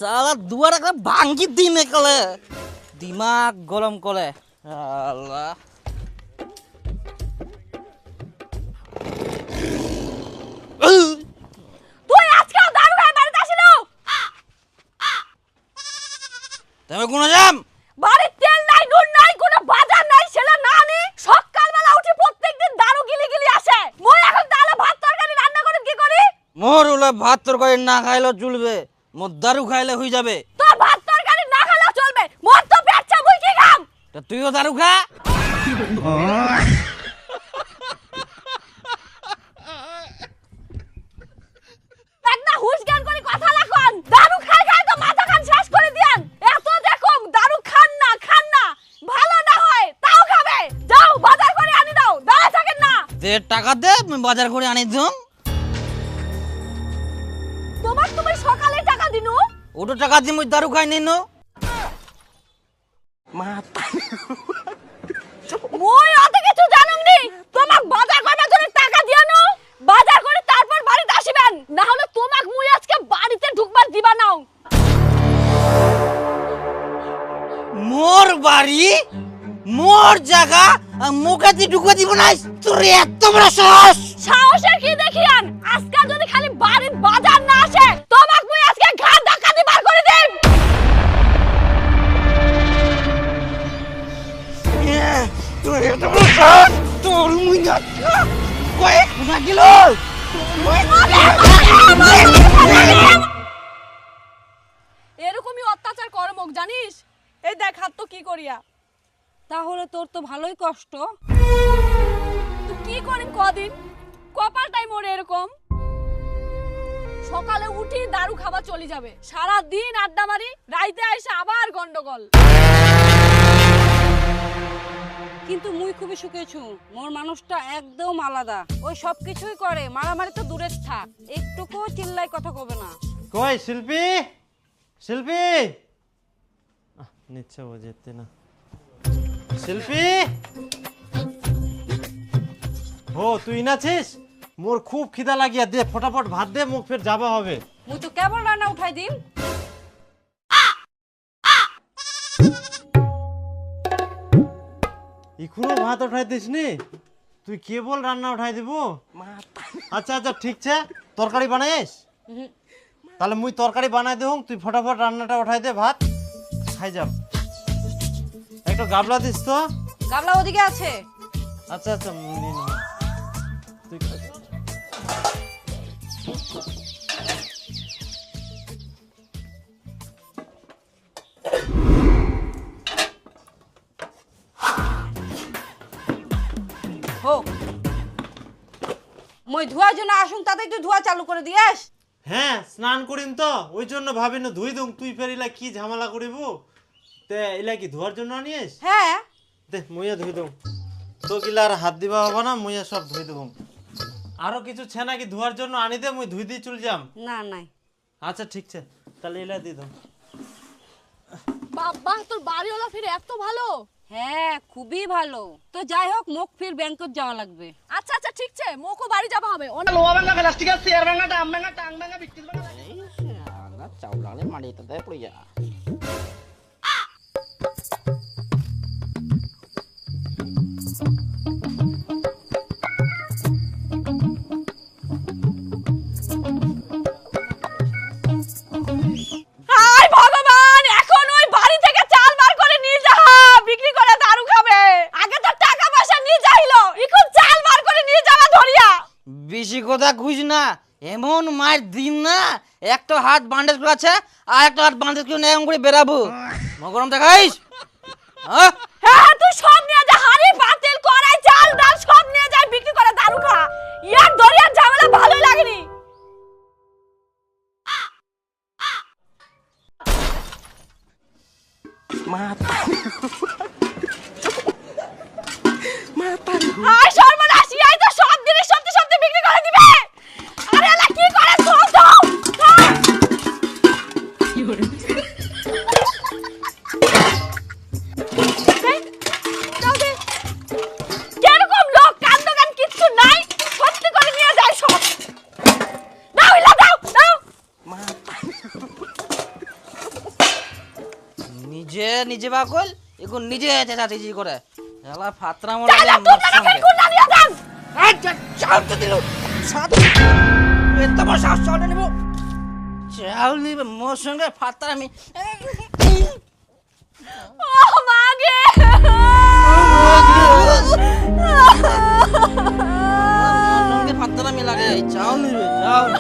সালা দুয়ার একটা ভাঙ্গি দিমে কলে দিমাগ গরম করে আল্লাহ। তুই আজকাল দারু খাই বাড়িতে আসিলো? তুমি কোন যাম? বাড়ির তেল নাই, নুন নাই, কোনো বাজার নাই, সেটা না নি সকালবেলা উঠে প্রত্যেকদিন দারু গিলি গিলি আসে। মই এখন তাহলে ভাত তরকারি রান্না করে কি করি? মোর ওলা ভাত তরকারি না খাইলেও চলবে, মোর দারু খাইলে হয়ে যাবে। তোর ভাত তরকারি না খেলেও চলবে, মোর তো পেট চাবুই কি খাম? তা তুইও দারু খা। একটা হুশ জ্ঞান করে কথা লাগুন। দারু খাই খাই তো মাথা খান শেষ করে দিয়ান। এত দেখো দারু খান না ভালো না হয় তাও খাবে। যাও বাজার করে আনি দাও, দাঁড়া থাকেন না। দে টাকা দে, আমি বাজার করে আনি দিম। তোমার সকালে টাকা দিনু। ওটো টাকা দিয়ে মুই দারু খাই নিনো। মই অত কিছু জানুম নি। তোমাক বাজার করবার জন্য টাকা দিয়ানো, বাজার করে তারপর বাড়িতে আসিবেন, না হলে তোমাক মুই আজকে বাড়িতে ঢুকবার দিবা নাও। মোর বাড়ি মোর জায়গা মুখাতি ঢুকে দিব না। তোর এত বড় সাহস! সাহসের কি দেখিয়ান? আজকে যদি খালি বাড়ির বাজার না আসে, তোমাক মুই আজকে ঘাট ধাক্কা দিয়ে বার করে দেব। তোর এত বড় সাহস! তোর মুই না কয়েক না গেল। এরকমই অত্যাচার করে মুখ জানিস? এই দেখ হাত তো কি করিয়া। তাহলে তোর তো ভালোই কষ্ট। তুই কি করিম কদিন? কপালটাই মোর এরকম। সকালে উঠি দারু খাওয়া চলে যাবে, সারা দিন আড্ডা মারি, রাইতে আইসা আবার গন্ডগোল। কিন্তু মুই খুবই সুখেছু, মোর মানুষটা একদম আলাদা। ওই সব কিছুই করে, মারামারি তো দূরের থাক, একটুকু চিল্লাই কথা কবে না। কই শিল্পী? শিল্পী নিচ্ছে ও যেতে না। শিল্পী ও তুই নাছিস? মোর খুব খিদা লাগিয়া, দে ফটাফট ভাত দে, মুখ ফের যাবা হবে। মুই তো কেবল রান্না উঠাই দিম। এখনো ভাত উঠাই দিস নি? তুই কেবল রান্না উঠাই দিব? আচ্ছা আচ্ছা ঠিক আছে, তরকারি বানাইস? তাহলে মুই তরকারি বানাই দেব, তুই ফটাফট রান্নাটা উঠাই দে, ভাত খাই যাব। একটা গাবলা দিস তো। গাবলা ওদিকে আছে। আচ্ছা আচ্ছা নিন তুই খা। হো মই ধোয়ার জন্য আসুন, তাতে তুই ধোয়া চালু করে দিয়েস। হ্যাঁ স্নান করিম তো, ওই জন্য ভাবি না ধুই দুম, তুই ফের ইলা কি ঝামেলা করিব। তে ইলা কি ধোয়ার জন্য আনিস? হ্যাঁ দে মুইয়া ধুই দুম, তো গিলা আর হাত দিবা হবে না, মুইয়া সব ধুই দেব। আরো কিছু ছেনা কি ধোয়ার জন্য আনি দে, মুই ধুই দিয়ে চল যাম। না নাই। আচ্ছা ঠিক আছে, তাহলে ইলা দিয়ে দাও। বাবা তোর বাড়িওয়ালা ফিরে এত ভালো। হ্যাঁ খুবই ভালো। তো যাই হোক, মুখ ফির ব্যাংকত যাওয়া লাগবে। আচ্ছা আচ্ছা ঠিক আছে, মোকো বাড়ি যাবা হবে। চাউলালে মাটিতে দেয় পড়ে যা। হায় ভগবান, এখন ওই বাড়ি থেকে চাল বার করে নিয়ে যা, বিক্রি করে দারু খাবে। আগে তো টাকা পয়সা নিয়ে যাইলো, এখন চাল বার করে নিয়ে যাওয়া ধরিয়া। বেশি কথা খুঁজ না, এমন মার দিন না, একটা হাত বান্ডেজ করে আছে আর একটা হাত বান্ডেজ করে এরকম করে বেরাবো। মগরম দেখাইস? হ্যাঁ হ্যাঁ তুই সব নিয়ে যা, হাড়ি পাতিল কড়াই চাল ডাল সব নিয়ে যাই, বিক্রি করে দারু খা। ইয়ার দরিয়ার ঝামেলা ভালোই লাগেনি। হায় সর্বনাশ, ইয়াই তো সব জিনিস সত্যি সত্যি বিক্রি করে দিবে। আরে এলা কি করে সব দাও। কি করে? কেরকম লোক, কান দোকান কিচ্ছু নাই, সত্যি করে নিয়ে যায় সব। দাও ইলা দাও। যে নিজে বাকল এখন নিজে চেঁচাচেঁচি করে এলা ফাতরা মোর চাচা লাগে 2 মোর টাকা সঙ্গে। কুন্ডা নিয়ে যান। আচ্ছা চাল তো দিল এত বড় শ্বাস চাল নিব চাল নিবে মোর সঙ্গে ফাতরা আমি ও মাগে মোর সঙ্গে ফাতরা আমি লাগে চাল নিবে চাল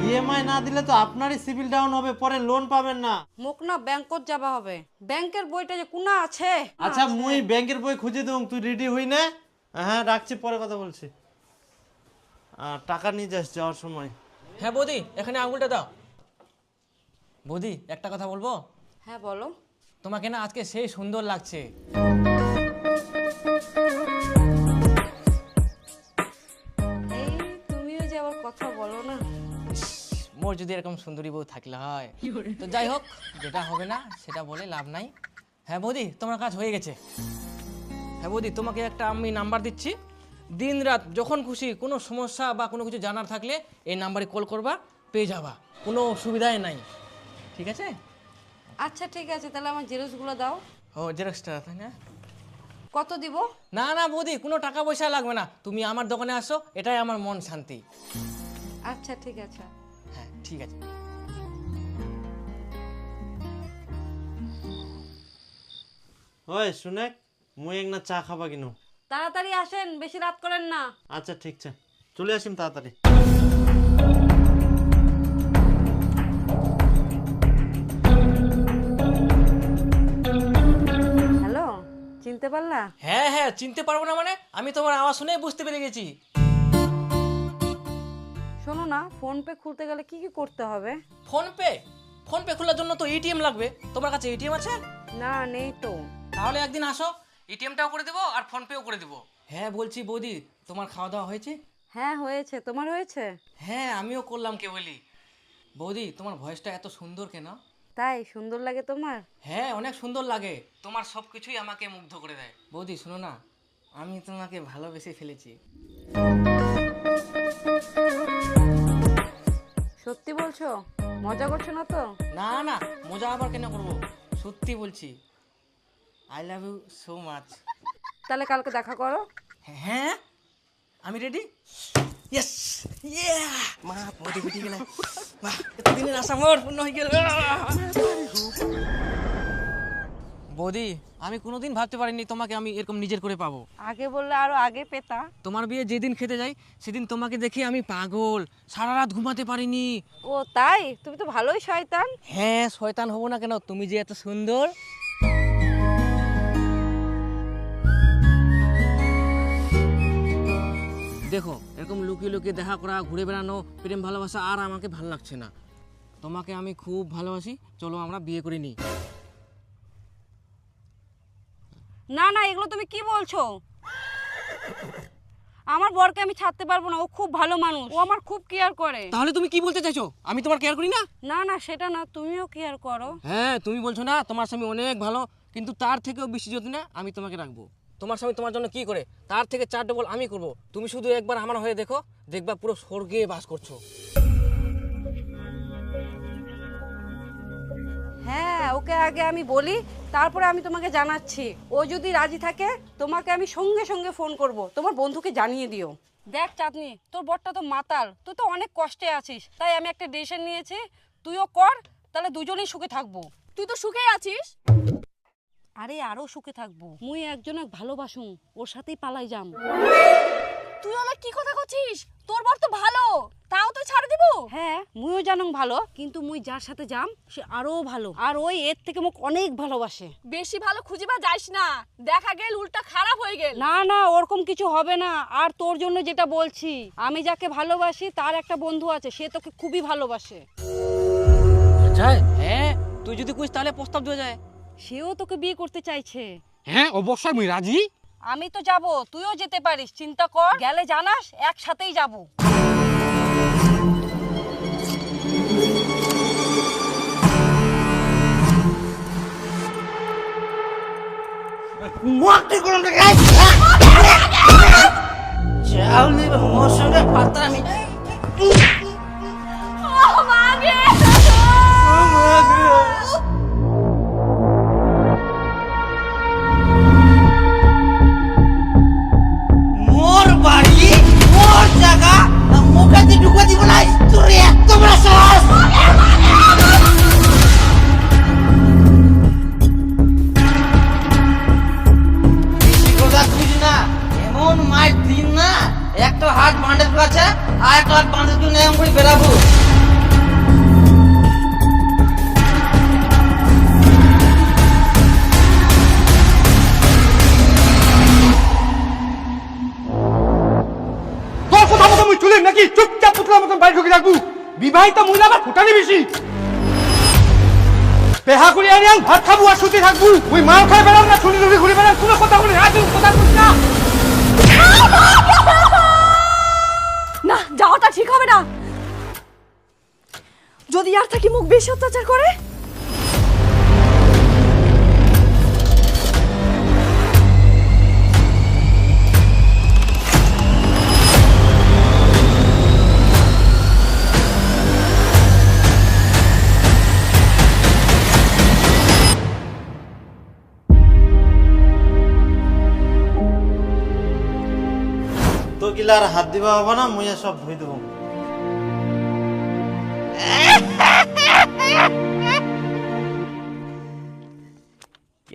ইএমআই না দিলে তো আপনারই সিভিল ডাউন হবে, পরে লোন পাবেন না। মোক না ব্যাংকত যাবা হবে, ব্যাংকের বইটা যে কোনা আছে। আচ্ছা মুই ব্যাংকের বই খুঁজে দেব, তুই রেডি হই না? হ্যাঁ রাখছি, পরে কথা বলছি। টাকা নিয়ে যাস যাওয়ার সময়। হ্যাঁ বৌদি, এখানে আঙুলটা দাও। বৌদি একটা কথা বলবো? হ্যাঁ বলো। তোমাকে না আজকে সেই সুন্দর লাগছে। এই তুমিও যে আবার কথা বলো না। মোর যদি এরকম সুন্দরী বউ থাকলে হয় তো যাই হোক, যেটা হবে না সেটা বলে লাভ নাই। হ্যাঁ বৌদি, তোমার কাজ হয়ে গেছে। হ্যাঁ বৌদি, তোমাকে একটা আমি নাম্বার দিচ্ছি, দিন রাত যখন খুশি কোনো সমস্যা বা কোনো কিছু জানার থাকলে এই নাম্বারে কল করবা, পেয়ে যাবা, কোনো অসুবিধাই নাই। ঠিক আছে? আচ্ছা ঠিক আছে, তাহলে আমার জেরক্সগুলো দাও। ও জেরক্সটা, তাই না? কত দিব? না না বৌদি, কোনো টাকা পয়সা লাগবে না, তুমি আমার দোকানে আসো, এটাই আমার মন শান্তি। আচ্ছা ঠিক আছে। হ্যাঁ ঠিক আছে। ওই শুনে, মুই এক না চা খাবা কিনো। তাড়াতাড়ি আসেন, বেশি রাত করেন না। আচ্ছা ঠিক আছে, চলে আসিম তাড়াতাড়ি। হ্যালো, চিনতে পারলা? হ্যাঁ হ্যাঁ, চিনতে পারবো না মানে? আমি তোমার আওয়াজ শুনে বুঝতে পেরে গেছি। শোনো না, ফোন পে খুলতে গেলে কি কি করতে হবে? Phone pay? ফোন পে খোলার জন্য তো এটিএম লাগবে। তোমার কাছে এটিএম আছে? না নেই তো। তাহলে একদিন আসো, এটিএমটাও করে দেবো আর ফোন পেও করে দেবো। হ্যাঁ বলছি বৌদি, তোমার খাওয়া দাওয়া হয়েছে? হ্যাঁ হয়েছে, তোমার হয়েছে? হ্যাঁ আমিও করলাম কেবলই। বৌদি তোমার ভয়েসটা এত সুন্দর কেন? তাই সুন্দর লাগে তোমার? হ্যাঁ অনেক সুন্দর লাগে, তোমার সব কিছুই আমাকে মুগ্ধ করে দেয়। বৌদি শোনো না, আমি তোমাকে ভালোবেসে ফেলেছি। সত্যি বলছো? মজা করছো না তো? না না, মজা আবার কেন করবো, সত্যি বলছি। I love you so much. তাহলে কালকে দেখা করো। হ্যাঁ আমি রেডি। ইয়েস ইয়া মা বডি বিটি গেল, বাহ এতদিনের আশা মোর পূর্ণ হয়ে গেল। বৌদি আমি কোনোদিন ভাবতে পারিনি তোমাকে আমি এরকম নিজের করে পাবো। আগে বললে আরো আগে পেতা। তোমার বিয়ে যেদিন খেতে যাই সেদিন তোমাকে দেখে আমি পাগল, সারা রাত ঘুমাতে পারিনি। ও তাই? তুমি তো ভালোই শয়তান। হ্যাঁ শয়তান হবো না কেন, তুমি যে এত সুন্দর। দেখো এরকম লুকিয়ে লুকিয়ে দেখা করা, ঘুরে বেড়ানো, প্রেম ভালোবাসা আর আমাকে ভালো লাগছে না। তোমাকে আমি খুব ভালোবাসি, চলো আমরা বিয়ে করে নিই। না না, এগুলো তুমি কি বলছো? আমার বরকে আমি ছাড়তে পারবো না, ও খুব ভালো মানুষ, ও আমার খুব কেয়ার করে। তাহলে তুমি কি বলতে চাইছো, আমি তোমার কেয়ার করি না? না না সেটা না, তুমিও কেয়ার করো। হ্যাঁ তুমি বলছো না তোমার স্বামী অনেক ভালো, কিন্তু তার থেকেও বেশি যদি না আমি তোমাকে রাখবো। তোমার স্বামী তোমার জন্য কি করে তার থেকে 4 ডবল আমি করব। তুমি শুধু একবার আমার হয়ে দেখো, দেখবা পুরো স্বর্গে বাস করছো। হ্যাঁ ওকে আগে আমি বলি, তারপরে আমি তোমাকে জানাচ্ছি। ও যদি রাজি থাকে তোমাকে আমি সঙ্গে সঙ্গে ফোন করব, তোমার বন্ধুকে জানিয়ে দিও। দেখ চাঁদনি, তোর বরটা তো মাতাল, তুই তো অনেক কষ্টে আছিস, তাই আমি একটা ডিসিশন নিয়েছি, তুইও কর, তাহলে দুজনেই সুখে থাকবো। তুই তো সুখেই আছিস। আরে আরো সুখে থাকবো, মুই একজনক ভালোবাসুম, ওর সাথেই পালাই যাম। তুই ওলা কি কথা করছিস? তোর বর তো ভালো, তাও তুই ছাড় দিব? হ্যাঁ মুইও জানুম ভালো, কিন্তু মুই যার সাথে যাম সে আরো ভালো, আর ওই এর থেকে মোক অনেক ভালোবাসে। বেশি ভালো খুঁজিবা যাইস না, দেখা গেল উল্টা খারাপ হয়ে গেল। না না ওরকম কিছু হবে না। আর তোর জন্য যেটা বলছি, আমি যাকে ভালোবাসি তার একটা বন্ধু আছে, সে তোকে খুবই ভালোবাসে। হ্যাঁ তুই যদি কইস তাহলে প্রস্তাব দেওয়া যায়। সেও তোকে বিয়ে করতে চাইছে। হ্যাঁ অবশ্যই আমি রাজি। আমি তো যাব, তুইও যেতে পারিস, চিন্তা কর, গেলে জানাস একসাথেই যাব। চাল নিবে মোর সঙ্গে ফাতরা আমি ও মাগে একটা হাত বাঁধে তুই এরকম করে বেরাবো। তোর কথা মতো মুই চলিম নাকি চুপচাপ পুতলার মতন বাড়ি ঢুকে থাকবো? বিবাহিত মহিলা আবার ফুটানি বেশি। পেহা করে আনি আন ভাত খাবো আর শুতে থাকবো। ওই মাল খাই বেড়াম না শুনি ধরে ঘুরে বেড়াম কোনো কথা বলে রাজু কথা বলিস না। না, যাওয়াটা ঠিক হবে না। যদি আর থাকি মুখ বেশি অত্যাচার করে। তো গিলা আর হাত দিবা হবে না, মুই সব ধুই দেবো।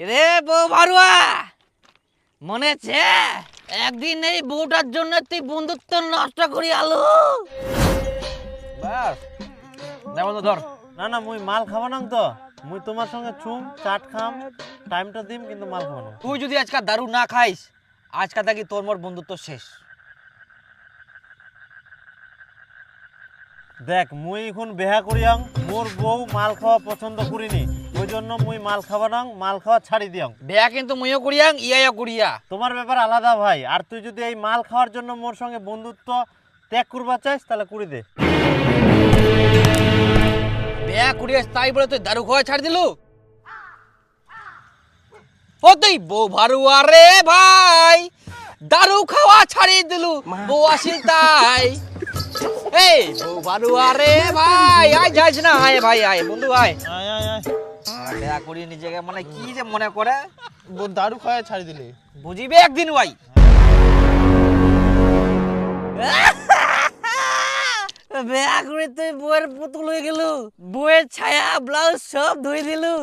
রে বউ ভারুয়া, মনে আছে একদিন এই বউটার জন্য তুই বন্ধুত্ব নষ্ট করি আলো? বাস না বন্ধু ধর। না না, মুই মাল খাবো না তো। মুই তোমার সঙ্গে চুম চাট খাম, টাইমটা দিম, কিন্তু মাল খাবো না। তুই যদি আজকে দারু না খাইস, আজকে থাকি তোর মোর বন্ধুত্ব শেষ। দেখ, মুই এখন বেহা করিয়াং, মোর বউ মাল খাওয়া পছন্দ করিনি, ওই জন্য মুই মাল খাবো না, মাল খাওয়া ছাড়ি দিয়াং। বেয়া কিন্তু মুইও করিয়াং, ইয়াইও করিয়া। তোমার ব্যাপার আলাদা ভাই, আর তুই যদি এই মাল খাওয়ার জন্য মোর সঙ্গে বন্ধুত্ব ত্যাগ করবা চাইস তাহলে করি দে। বেয়া করিয়াস তাই বলে তুই দারু খাওয়া ছাড় দিলু? ও তুই বউ ভারুয়া রে ভাই, দারু খাওয়া ছাড়ি দিলু, বউ আসিল তাই। এই বউ ভারুয়া রে ভাই, আয় যাইস না, আয় ভাই আয়, বন্ধু আয়। আয় আয় আয়। বেয়া করি নিজেকে মানে কি যে মনে করে, দারু খাওয়া ছাড়ি দিলে বুঝিবে একদিন ভাই। বেয়া করে তুই বউয়ের পুতুল হয়ে গেল, বউয়ের ছায়া ব্লাউজ সব ধুই দিলু,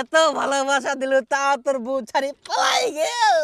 এত ভালোবাসা দিলু, তা তোর বউ ছাড়ি পালাই গেল।